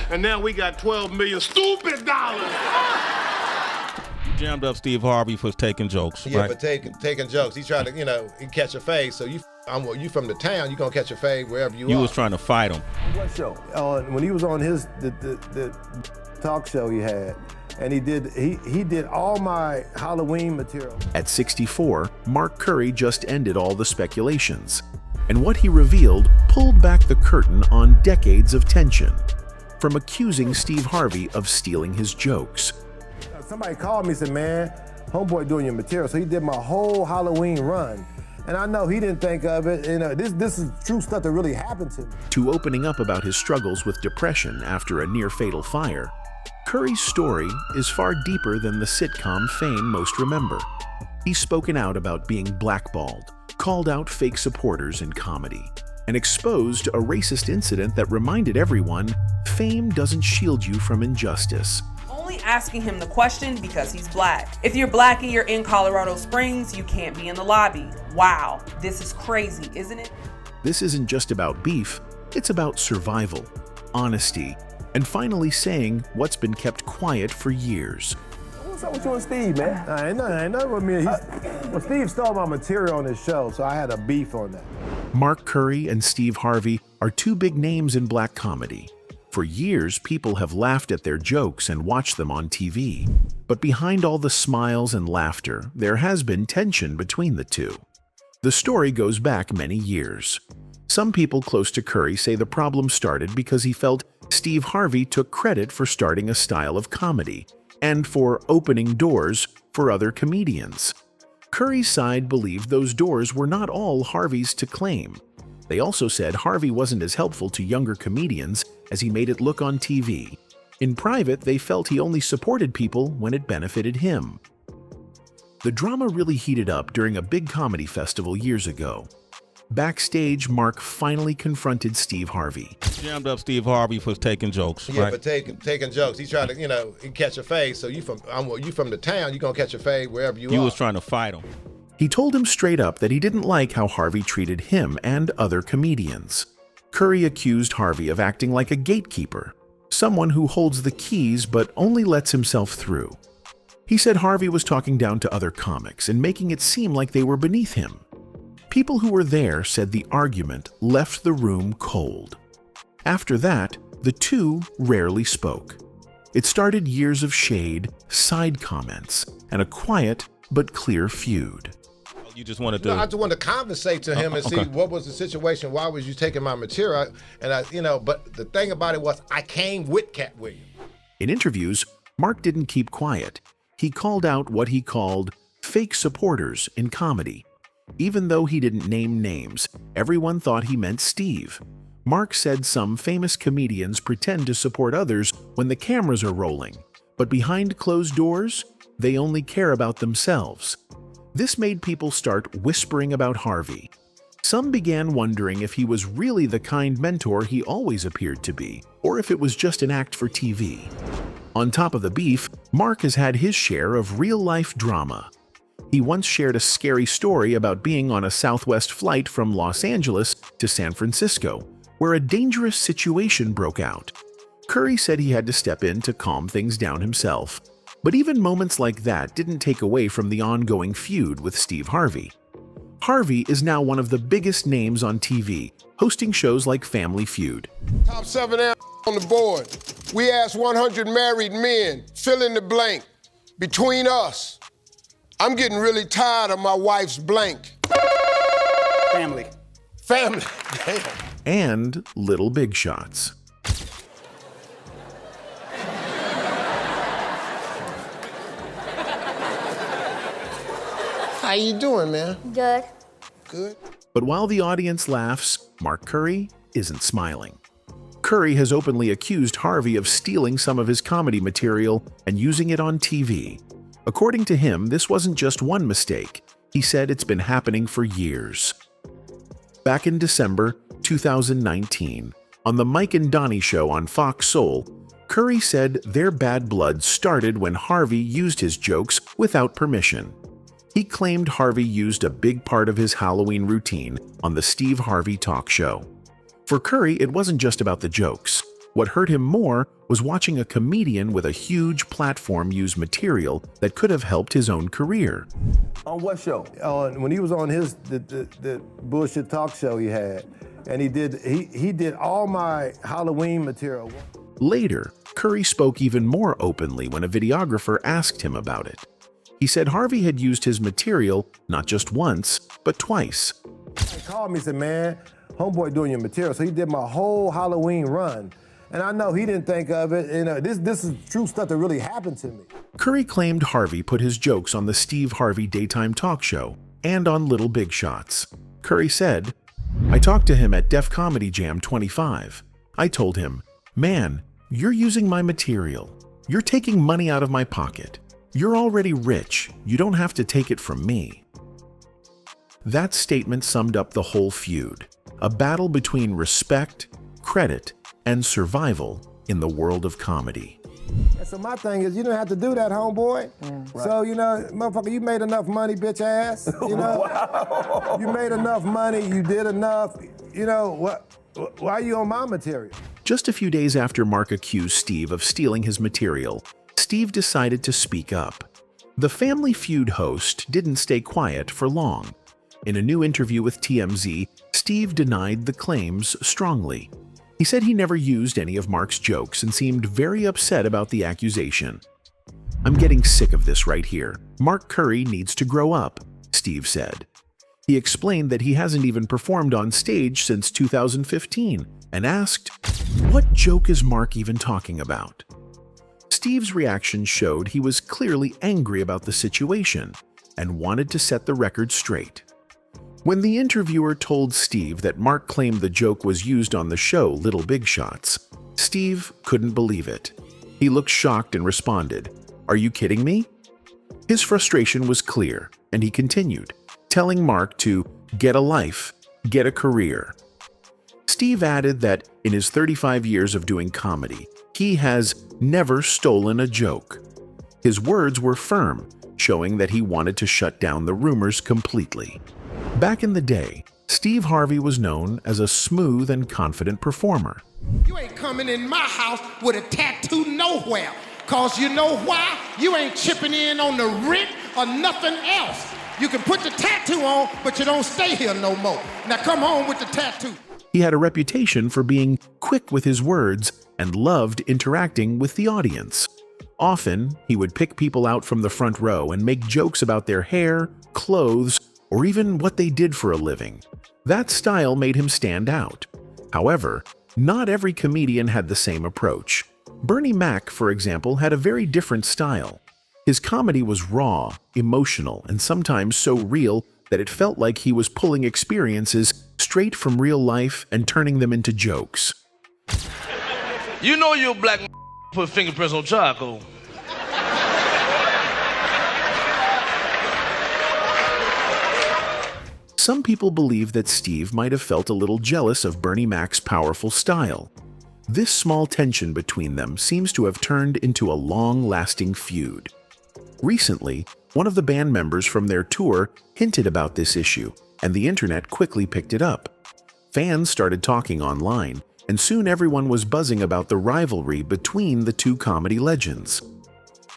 and now we got 12 million stupid dollars. Jammed up Steve Harvey for taking jokes, Yeah, right? but taking jokes. He's trying to, he catch a fade. So you from the town, you gonna catch a fade wherever you are. You was trying to fight him. What show? When he was on the talk show he had, and he did all my Halloween material. At 64, Mark Curry just ended all the speculations, and what he revealed pulled back the curtain on decades of tension, from accusing Steve Harvey of stealing his jokes. Somebody called me and said, man, homeboy doing your material. So he did my whole Halloween run. And I know he didn't think of it. This is true stuff that really happened to me. To opening up about his struggles with depression after a near-fatal fire, Curry's story is far deeper than the sitcom fame most remember. He's spoken out about being blackballed, called out fake supporters in comedy, and exposed a racist incident that reminded everyone fame doesn't shield you from injustice. Only asking him the question because he's black. If you're black and you're in Colorado Springs, you can't be in the lobby. Wow, this is crazy, isn't it? This isn't just about beef, it's about survival, honesty, and finally saying what's been kept quiet for years. What's up with you and Steve, man? Ain't nothing with me. Well, Steve stole my material on his show, so I had a beef on that. Mark Curry and Steve Harvey are two big names in black comedy. For years, people have laughed at their jokes and watched them on TV. But behind all the smiles and laughter, there has been tension between the two. The story goes back many years. Some people close to Curry say the problem started because he felt Steve Harvey took credit for starting a style of comedy and for opening doors for other comedians. Curry's side believed those doors were not all Harvey's to claim. They also said Harvey wasn't as helpful to younger comedians as he made it look on TV. In private, they felt he only supported people when it benefited him. The drama really heated up during a big comedy festival years ago. Backstage, Mark finally confronted Steve Harvey. Jammed up Steve Harvey for taking jokes, Yeah, right? but taking jokes. He's trying to, catch a fade. So you from the town, you gonna catch a fade wherever you are. You was trying to fight him. He told him straight up that he didn't like how Harvey treated him and other comedians. Curry accused Harvey of acting like a gatekeeper, someone who holds the keys but only lets himself through. He said Harvey was talking down to other comics and making it seem like they were beneath him. People who were there said the argument left the room cold. After that, the two rarely spoke. It started years of shade, side comments, and a quiet but clear feud. You just wanted to... No, I just wanted to conversate to him and see okay. what was the situation. Why was you taking my material? And but the thing about it was I came with Cat Williams. In interviews, Mark didn't keep quiet. He called out what he called fake supporters in comedy. Even though he didn't name names, everyone thought he meant Steve. Mark said some famous comedians pretend to support others when the cameras are rolling, but behind closed doors, they only care about themselves. This made people start whispering about Harvey. Some began wondering if he was really the kind mentor he always appeared to be, or if it was just an act for TV. On top of the beef, Mark has had his share of real-life drama. He once shared a scary story about being on a Southwest flight from Los Angeles to San Francisco, where a dangerous situation broke out. Curry said he had to step in to calm things down himself. But even moments like that didn't take away from the ongoing feud with Steve Harvey. Harvey is now one of the biggest names on TV, hosting shows like Family Feud. Top 7 on the board. We asked 100 married men, fill in the blank. Between us, I'm getting really tired of my wife's blank. Family. Family. Damn. And Little Big Shots. How you doing, man? Good. Good. But while the audience laughs, Mark Curry isn't smiling. Curry has openly accused Harvey of stealing some of his comedy material and using it on TV. According to him, this wasn't just one mistake. He said it's been happening for years. Back in December 2019, on the Mike and Donnie show on Fox Soul, Curry said their bad blood started when Harvey used his jokes without permission. He claimed Harvey used a big part of his Halloween routine on the Steve Harvey talk show. For Curry, it wasn't just about the jokes. What hurt him more was watching a comedian with a huge platform use material that could have helped his own career. On what show? When he was on the bullshit talk show he had, and he did all my Halloween material. Later, Curry spoke even more openly when a videographer asked him about it. He said Harvey had used his material not just once, but twice. He called me and said, man, homeboy doing your material. So he did my whole Halloween run. And I know he didn't think of it. This is true stuff that really happened to me. Curry claimed Harvey put his jokes on the Steve Harvey daytime talk show and on Little Big Shots. Curry said, I talked to him at Def Comedy Jam 25. I told him, man, you're using my material. You're taking money out of my pocket. You're already rich. You don't have to take it from me. That statement summed up the whole feud, a battle between respect, credit, and survival in the world of comedy. And so my thing is, you don't have to do that, homeboy. Right. So, motherfucker, you made enough money, bitch ass. Wow. You made enough money, you did enough. Why are you on my material? Just a few days after Mark accused Steve of stealing his material, Steve decided to speak up. The Family Feud host didn't stay quiet for long. In a new interview with TMZ, Steve denied the claims strongly. He said he never used any of Mark's jokes and seemed very upset about the accusation. I'm getting sick of this right here. Mark Curry needs to grow up, Steve said. He explained that he hasn't even performed on stage since 2015 and asked, what joke is Mark even talking about? Steve's reaction showed he was clearly angry about the situation and wanted to set the record straight. When the interviewer told Steve that Mark claimed the joke was used on the show Little Big Shots, Steve couldn't believe it. He looked shocked and responded, "Are you kidding me?" His frustration was clear, and he continued, telling Mark to get a life, get a career. Steve added that in his 35 years of doing comedy, he has never stolen a joke. His words were firm, showing that he wanted to shut down the rumors completely. Back in the day, Steve Harvey was known as a smooth and confident performer. You ain't coming in my house with a tattoo nowhere, cause you know why? You ain't chipping in on the rent or nothing else. You can put the tattoo on, but you don't stay here no more. Now come home with the tattoo. He had a reputation for being quick with his words and loved interacting with the audience. Often, he would pick people out from the front row and make jokes about their hair, clothes, or even what they did for a living. That style made him stand out. However, not every comedian had the same approach. Bernie Mac, for example, had a very different style. His comedy was raw, emotional, and sometimes so real that it felt like he was pulling experiences straight from real life and turning them into jokes. You know you're a black put fingerprints on charcoal. Some people believe that Steve might have felt a little jealous of Bernie Mac's powerful style. This small tension between them seems to have turned into a long-lasting feud. Recently, one of the band members from their tour hinted about this issue, and the internet quickly picked it up. Fans started talking online, and soon everyone was buzzing about the rivalry between the two comedy legends.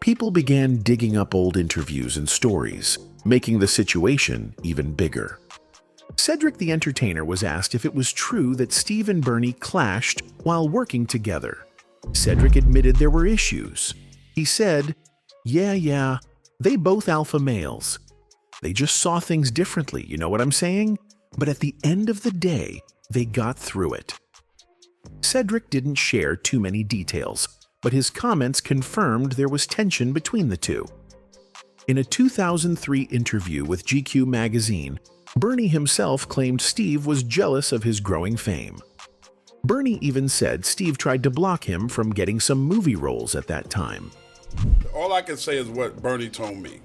People began digging up old interviews and stories, making the situation even bigger. Cedric the Entertainer was asked if it was true that Steve and Bernie clashed while working together. Cedric admitted there were issues. He said, yeah, they both alpha males. They just saw things differently, you know what I'm saying? But at the end of the day, they got through it. Cedric didn't share too many details, but his comments confirmed there was tension between the two. In a 2003 interview with GQ magazine, Bernie himself claimed Steve was jealous of his growing fame. Bernie even said Steve tried to block him from getting some movie roles at that time. All I can say is what Bernie told me.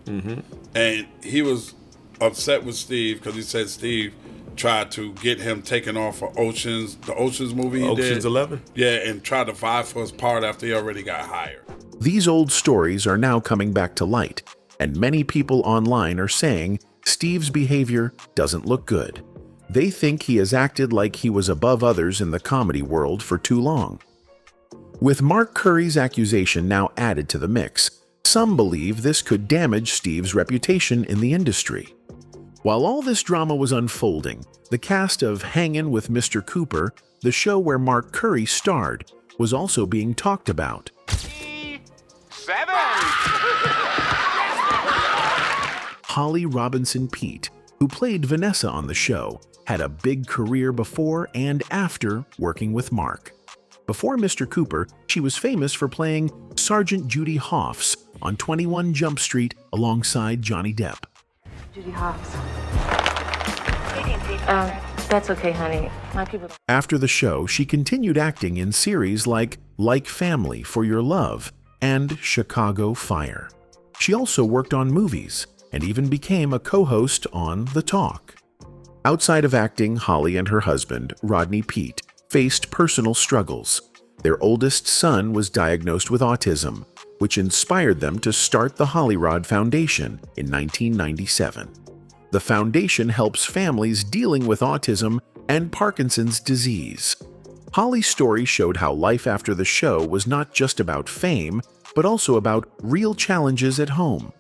And he was upset with Steve because he said Steve tried to get him taken off for the Oceans movie he did. Ocean's 11? Yeah, and tried to vie for his part after he already got hired. These old stories are now coming back to light, and many people online are saying Steve's behavior doesn't look good. They think he has acted like he was above others in the comedy world for too long. With Mark Curry's accusation now added to the mix, some believe this could damage Steve's reputation in the industry. While all this drama was unfolding, the cast of Hangin with Mr. Cooper, the show where Mark Curry starred, was also being talked about. 7. Holly Robinson Peete, who played Vanessa on the show, had a big career before and after working with Mark. Before Mr. Cooper, she was famous for playing Sergeant Judy Hoffs on 21 Jump Street alongside Johnny Depp. Judy Hoffs. That's okay, honey. My people. After the show, she continued acting in series like Family for Your Love and Chicago Fire. She also worked on movies and even became a co-host on The Talk. Outside of acting, Holly and her husband, Rodney Peete, faced personal struggles. Their oldest son was diagnosed with autism, which inspired them to start the Hollyrod Foundation in 1997. The foundation helps families dealing with autism and Parkinson's disease. Holly's story showed how life after the show was not just about fame, but also about real challenges at home.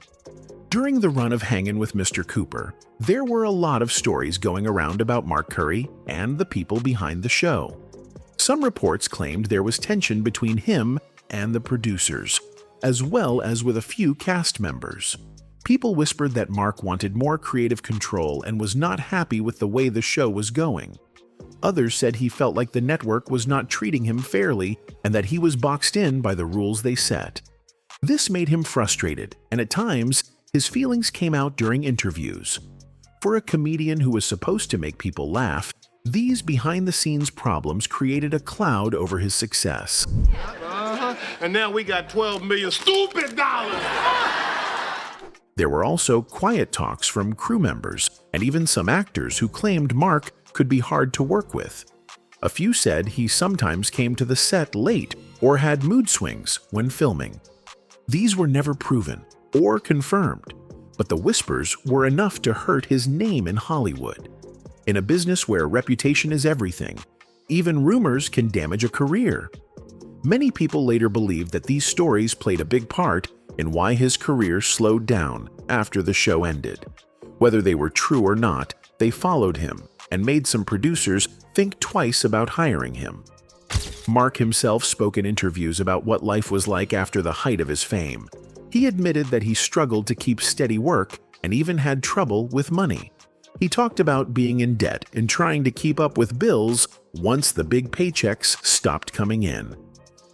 During the run of Hangin with Mr. Cooper, there were a lot of stories going around about Mark Curry and the people behind the show. Some reports claimed there was tension between him and the producers, as well as with a few cast members. People whispered that Mark wanted more creative control and was not happy with the way the show was going. Others said he felt like the network was not treating him fairly and that he was boxed in by the rules they set. This made him frustrated, and at times, his feelings came out during interviews. For a comedian who was supposed to make people laugh, these behind-the-scenes problems created a cloud over his success. And now we got $12 million stupid dollars. There were also quiet talks from crew members and even some actors who claimed Mark could be hard to work with. A few said he sometimes came to the set late or had mood swings when filming. These were never proven or confirmed, but the whispers were enough to hurt his name in Hollywood. In a business where reputation is everything, even rumors can damage a career. Many people later believed that these stories played a big part in why his career slowed down after the show ended. Whether they were true or not, they followed him and made some producers think twice about hiring him. Mark himself spoke in interviews about what life was like after the height of his fame. He admitted that he struggled to keep steady work and even had trouble with money. He talked about being in debt and trying to keep up with bills once the big paychecks stopped coming in.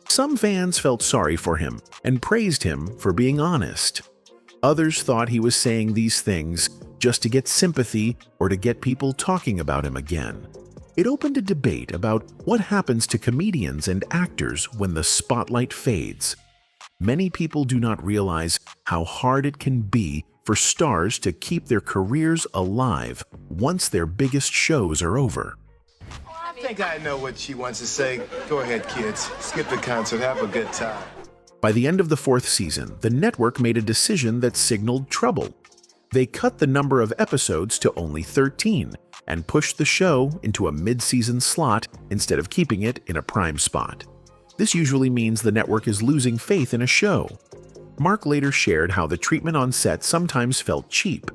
Some fans felt sorry for him and praised him for being honest. Others thought he was saying these things just to get sympathy or to get people talking about him again. It opened a debate about what happens to comedians and actors when the spotlight fades. Many people do not realize how hard it can be for stars to keep their careers alive once their biggest shows are over. I think I know what she wants to say. Go ahead, kids. Skip the concert. Have a good time. By the end of the 4th season, the network made a decision that signaled trouble. They cut the number of episodes to only 13 and pushed the show into a mid-season slot instead of keeping it in a prime spot. This usually means the network is losing faith in a show. Mark later shared how the treatment on set sometimes felt cheap.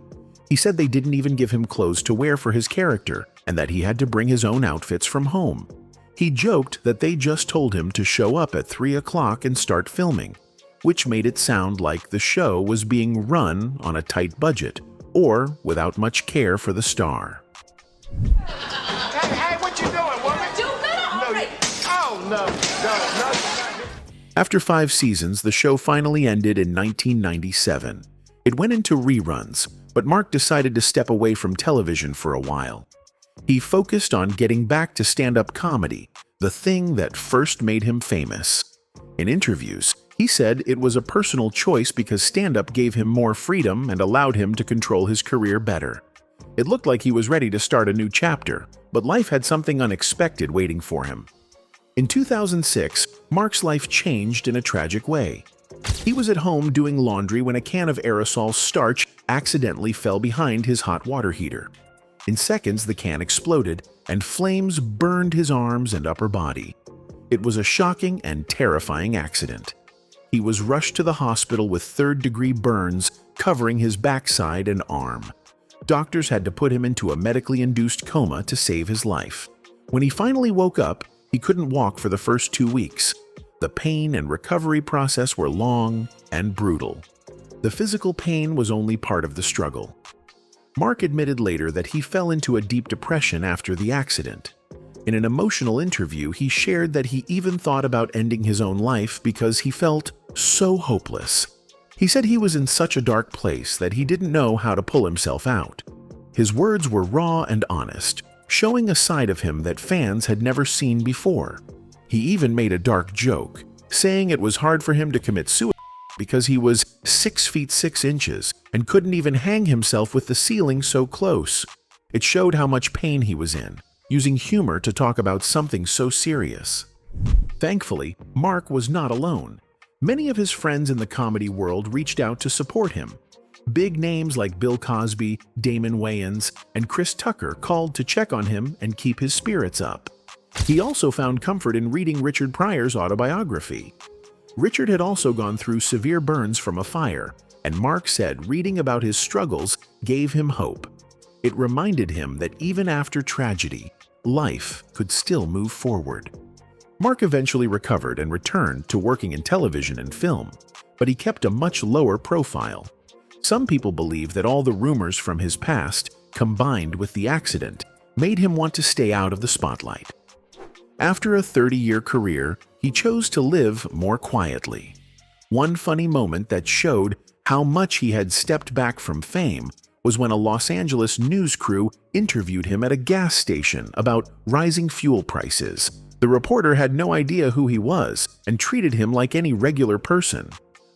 He said they didn't even give him clothes to wear for his character and that he had to bring his own outfits from home. He joked that they just told him to show up at 3 o'clock and start filming, which made it sound like the show was being run on a tight budget or without much care for the star. Hey, what you doing, woman? No. After 5 seasons, the show finally ended in 1997. It went into reruns, but Mark decided to step away from television for a while. He focused on getting back to stand-up comedy, the thing that first made him famous. In interviews, he said it was a personal choice because stand-up gave him more freedom and allowed him to control his career better. It looked like he was ready to start a new chapter, but life had something unexpected waiting for him. In 2006, Mark's life changed in a tragic way. He was at home doing laundry when a can of aerosol starch accidentally fell behind his hot water heater. In seconds, the can exploded, and flames burned his arms and upper body. It was a shocking and terrifying accident. He was rushed to the hospital with third-degree burns covering his backside and arm. Doctors had to put him into a medically induced coma to save his life. When he finally woke up, he couldn't walk for the first 2 weeks. The pain and recovery process were long and brutal. The physical pain was only part of the struggle. Mark admitted later that he fell into a deep depression after the accident. In an emotional interview, he shared that he even thought about ending his own life because he felt so hopeless. He said he was in such a dark place that he didn't know how to pull himself out. His words were raw and honest, showing a side of him that fans had never seen before. He even made a dark joke, saying it was hard for him to commit suicide because he was 6 feet 6 inches and couldn't even hang himself with the ceiling so close. It showed how much pain he was in, using humor to talk about something so serious. Thankfully, Mark was not alone. Many of his friends in the comedy world reached out to support him. Big names like Bill Cosby, Damon Wayans, and Chris Tucker called to check on him and keep his spirits up. He also found comfort in reading Richard Pryor's autobiography. Richard had also gone through severe burns from a fire, and Mark said reading about his struggles gave him hope. It reminded him that even after tragedy, life could still move forward. Mark eventually recovered and returned to working in television and film, but he kept a much lower profile. Some people believe that all the rumors from his past, combined with the accident, made him want to stay out of the spotlight. After a 30-year career, he chose to live more quietly. One funny moment that showed how much he had stepped back from fame was when a Los Angeles news crew interviewed him at a gas station about rising fuel prices. The reporter had no idea who he was and treated him like any regular person.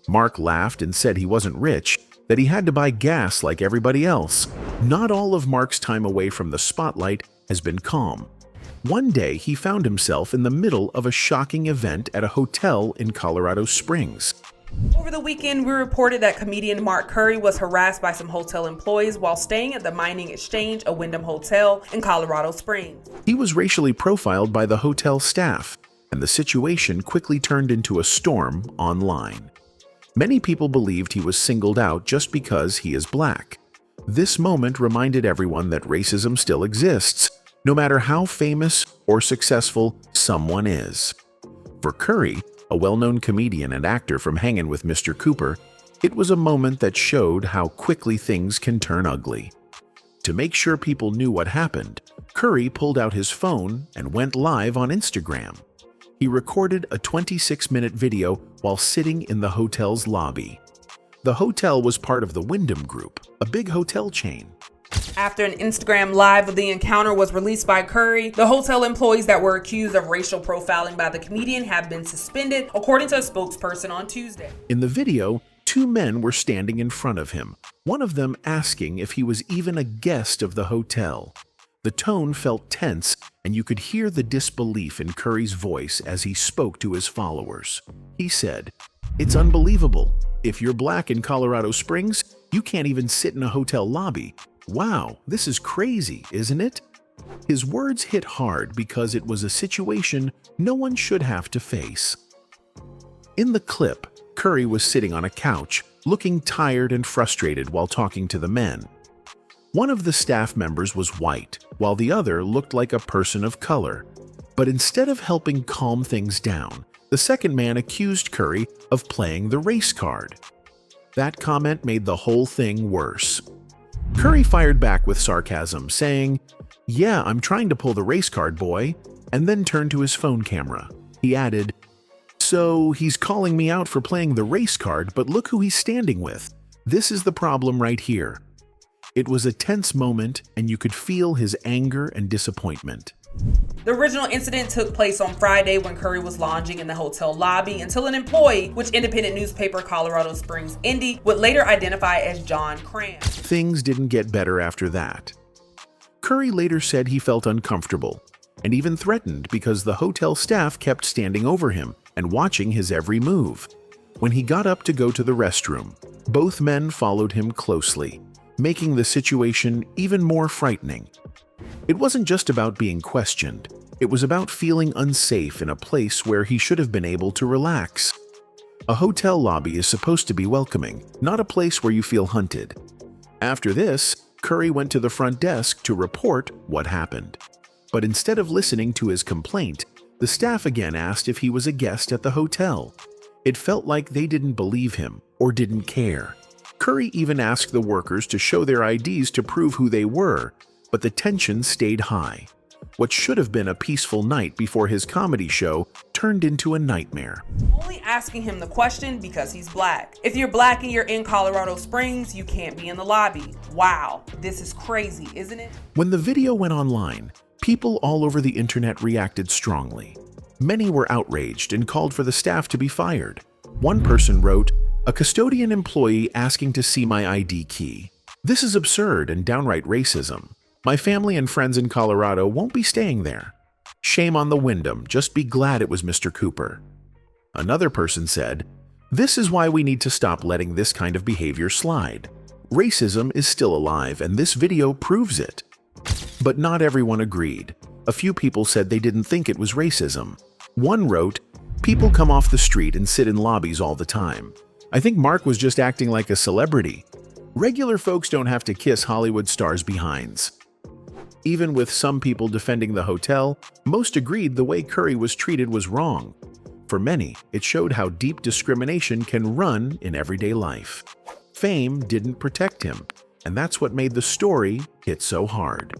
Mark laughed and said he wasn't rich, that he had to buy gas like everybody else. Not all of Mark's time away from the spotlight has been calm. One day, he found himself in the middle of a shocking event at a hotel in Colorado Springs. Over the weekend, we reported that comedian Mark Curry was harassed by some hotel employees while staying at the Mining Exchange, a Wyndham hotel in Colorado Springs. He was racially profiled by the hotel staff, and the situation quickly turned into a storm online. Many people believed he was singled out just because he is black. This moment reminded everyone that racism still exists, no matter how famous or successful someone is. For Curry, a well-known comedian and actor from Hangin with Mr. Cooper, it was a moment that showed how quickly things can turn ugly. To make sure people knew what happened, Curry pulled out his phone and went live on Instagram. He recorded a 26-minute video while sitting in the hotel's lobby. The hotel was part of the Wyndham Group, a big hotel chain. After an Instagram live of the encounter was released by Curry, the hotel employees that were accused of racial profiling by the comedian have been suspended, according to a spokesperson on Tuesday. In the video, 2 men were standing in front of him, one of them asking if he was even a guest of the hotel. The tone felt tense, and you could hear the disbelief in Curry's voice as he spoke to his followers. He said, "It's unbelievable. If you're black in Colorado Springs, you can't even sit in a hotel lobby. Wow, this is crazy, isn't it?" His words hit hard because it was a situation no one should have to face. In the clip, Curry was sitting on a couch, looking tired and frustrated while talking to the men. One of the staff members was white, while the other looked like a person of color. But instead of helping calm things down, the second man accused Curry of playing the race card. That comment made the whole thing worse. Curry fired back with sarcasm, saying, "Yeah, I'm trying to pull the race card, boy," and then turned to his phone camera. He added, "So he's calling me out for playing the race card, but look who he's standing with. This is the problem right here." It was a tense moment, and you could feel his anger and disappointment. The original incident took place on Friday when Curry was lounging in the hotel lobby until an employee, which independent newspaper Colorado Springs Indy would later identify as John Cram. Things didn't get better after that. Curry later said he felt uncomfortable and even threatened because the hotel staff kept standing over him and watching his every move. When he got up to go to the restroom, both men followed him closely, making the situation even more frightening. It wasn't just about being questioned. It was about feeling unsafe in a place where he should have been able to relax. A hotel lobby is supposed to be welcoming, not a place where you feel hunted. After this, Curry went to the front desk to report what happened. But instead of listening to his complaint, the staff again asked if he was a guest at the hotel. It felt like they didn't believe him or didn't care. Curry even asked the workers to show their IDs to prove who they were, but the tension stayed high. What should have been a peaceful night before his comedy show turned into a nightmare. Only asking him the question because he's black. If you're black and you're in Colorado Springs, you can't be in the lobby. Wow, this is crazy, isn't it? When the video went online, people all over the internet reacted strongly. Many were outraged and called for the staff to be fired. One person wrote, "A custodian employee asking to see my ID key. This is absurd and downright racism. My family and friends in Colorado won't be staying there. Shame on the Wyndham, just be glad it was Mr. Cooper." Another person said, "This is why we need to stop letting this kind of behavior slide. Racism is still alive and this video proves it." But not everyone agreed. A few people said they didn't think it was racism. One wrote, "People come off the street and sit in lobbies all the time. I think Mark was just acting like a celebrity. Regular folks don't have to kiss Hollywood stars' behinds." Even with some people defending the hotel, most agreed the way Curry was treated was wrong. For many, it showed how deep discrimination can run in everyday life. Fame didn't protect him, and that's what made the story hit so hard.